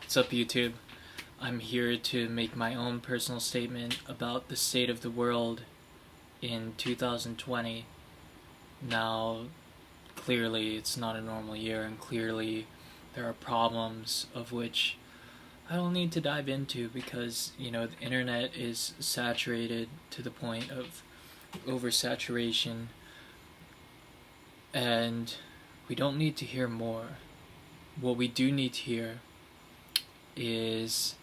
What's up, YouTube? I'm here to make my own personal statement about the state of the world in 2020. Now, clearly, it's not a normal year, and clearly, there are problems of which I don't need to dive into because, the internet is saturated to the point of oversaturation, and we don't need to hear more. What we do need to hear is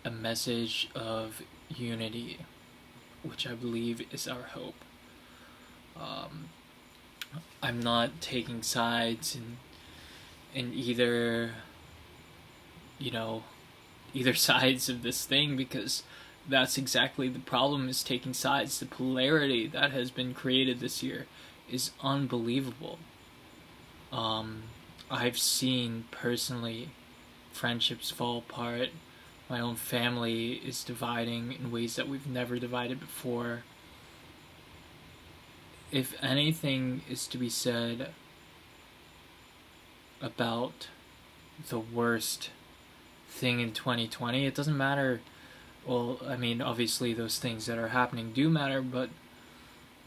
a message of unity, which I believe is our hope. I'm not taking sides in either, either sides of this thing, because that's exactly the problem, is taking sides. The polarity that has been created this year is unbelievable. I've seen personally friendships fall apart. My own family is dividing in ways that we've never divided before. If anything is to be said about the worst thing in 2020, it doesn't matter. Well, obviously those things that are happening do matter, but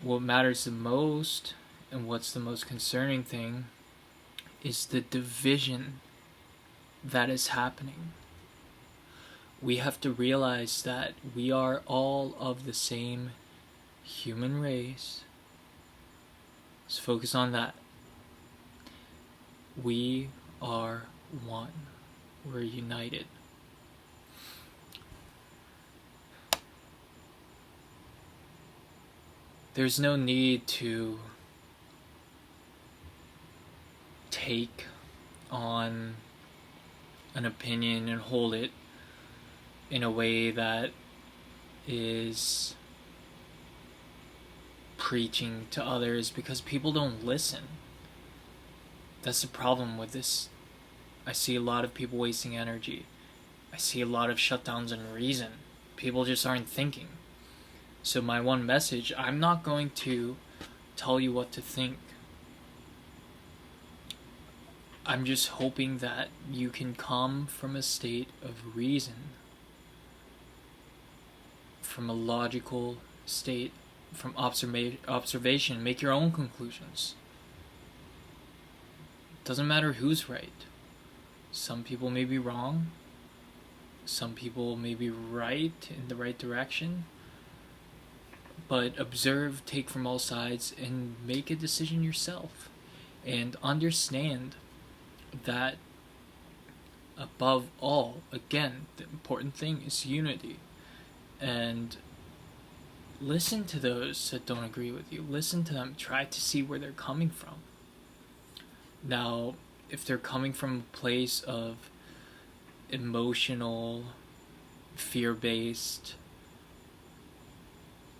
what matters the most, and what's the most concerning thing, is the division that is happening. We have to realize that we are all of the same human race. Let's focus on that. We are one. We're united. There's no need to take on an opinion and hold it in a way that is preaching to others, because people don't listen. That's the problem with this. I see a lot of people wasting energy. I see a lot of shutdowns in reason. People just aren't thinking. So my one message, I'm not going to tell you what to think. I'm just hoping that you can come from a state of reason, from a logical state, from observation, make your own conclusions. Doesn't matter who's right. Some people may be wrong. Some people may be right, in the right direction. But observe, take from all sides, and make a decision yourself. And understand that above all, again, the important thing is unity. And listen to those that don't agree with you. Listen to them. Try to see where they're coming from. Now, if they're coming from a place of emotional, fear-based,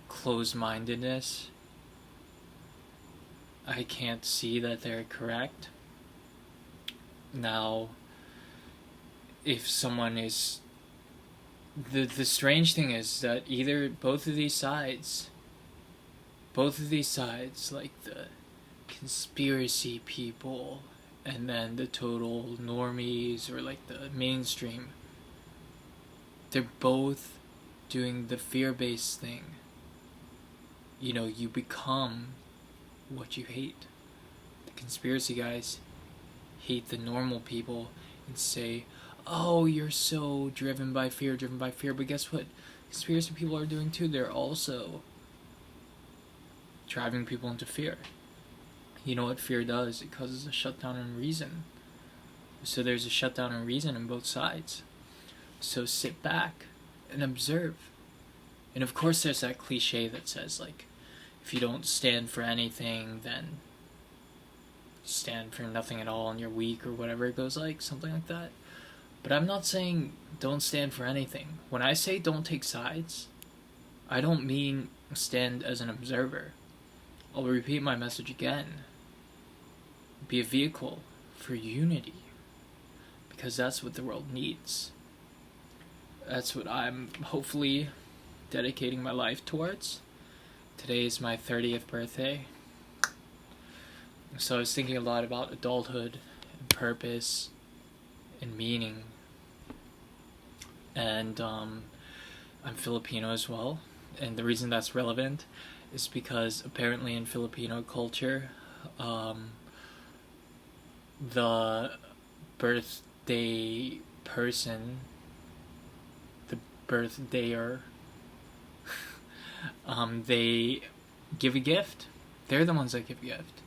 closed-mindedness, I can't see that they're correct. Now, if someone is... The strange thing is that either both of these sides, like the conspiracy people and then the total normies, or like the mainstream, they're both doing the fear-based thing. You become what you hate. The conspiracy guys hate the normal people and say, oh, you're so driven by fear. But guess what? Conspiracy people are doing too. They're also driving people into fear. You know what fear does? It causes a shutdown in reason. So there's a shutdown in reason on both sides. So sit back and observe. And of course there's that cliche that says, like, if you don't stand for anything, then stand for nothing at all and you're weak, or whatever it goes, like, something like that. But I'm not saying don't stand for anything. When I say don't take sides, I don't mean stand as an observer. I'll repeat my message again. Be a vehicle for unity, because that's what the world needs. That's what I'm hopefully dedicating my life towards. Today is my 30th birthday. So I was thinking a lot about adulthood and purpose and meaning. and I'm Filipino as well. And the reason that's relevant is because apparently in Filipino culture, um, the birthday person, the birthdayer, they give a gift. They're the ones that give a gift.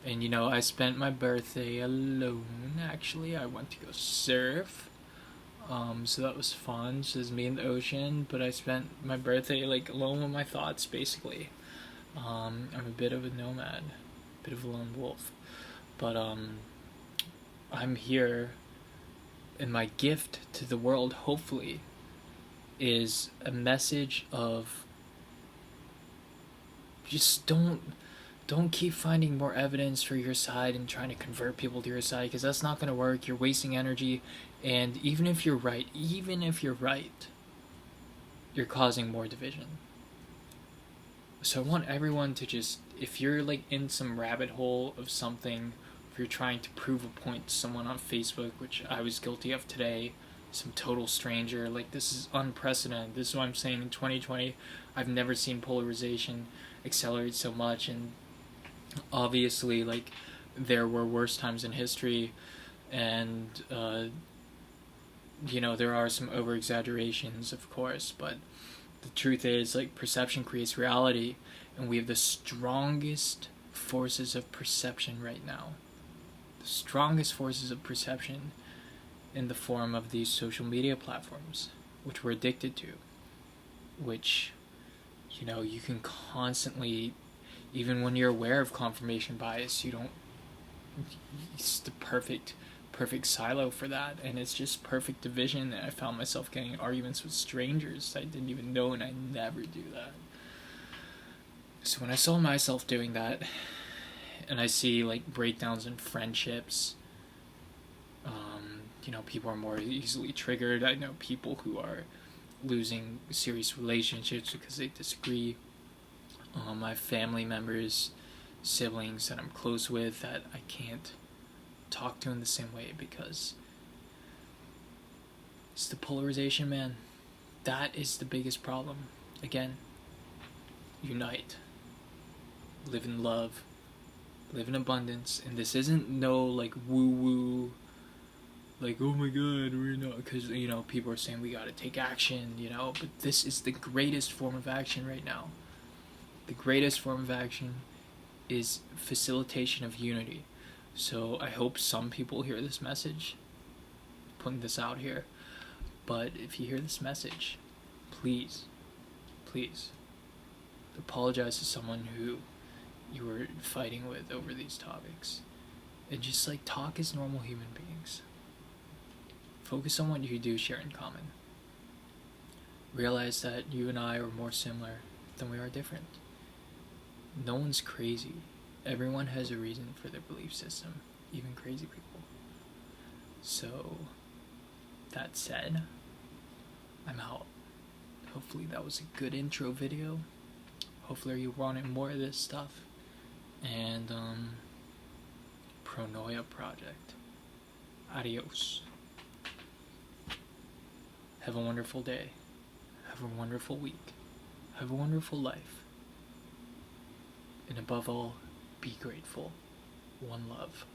And I spent my birthday alone. Actually, I went to go surf. So that was fun. Just me in the ocean. But I spent my birthday like alone with my thoughts, basically. I'm a bit of a nomad, a bit of a lone wolf. But I'm here, and my gift to the world, hopefully, is a message of just don't keep finding more evidence for your side and trying to convert people to your side, because that's not going to work. You're wasting energy, and even if you're right, you're causing more division. So I want everyone to just, if you're like in some rabbit hole of something, if you're trying to prove a point to someone on Facebook, which I was guilty of today, some total stranger, like this is unprecedented. This is what I'm saying. In 2020, I've never seen polarization accelerate so much, and obviously, like, there were worse times in history, and there are some over exaggerations, of course, but the truth is, like, perception creates reality, and we have the strongest forces of perception right now. The strongest forces of perception in the form of these social media platforms, which we're addicted to, which, you can constantly, even when you're aware of confirmation bias, it's the perfect silo for that, and it's just perfect division. And I found myself getting arguments with strangers I didn't even know, and I never do that. So when I saw myself doing that, and I see like breakdowns in friendships, people are more easily triggered. I know people who are losing serious relationships because they disagree. My family members, siblings that I'm close with that I can't talk to in the same way because it's the polarization, man. That is the biggest problem. Again, unite. Live in love. Live in abundance. And this isn't no like woo-woo, like, oh my god, we're not, because, people are saying we gotta take action, but this is the greatest form of action right now. The greatest form of action is facilitation of unity. So I hope some people hear this message, putting this out here. But if you hear this message, please apologize to someone who you were fighting with over these topics, and just like talk as normal human beings. Focus on what you do share in common. Realize that you and I are more similar than we are different. No one's crazy. Everyone has a reason for their belief system, even crazy people. So, that said, I'm out. Hopefully that was a good intro video. Hopefully you wanted more of this stuff. And, thepronoiaproject. Adios. Have a wonderful day. Have a wonderful week. Have a wonderful life. And above all, be grateful. One love.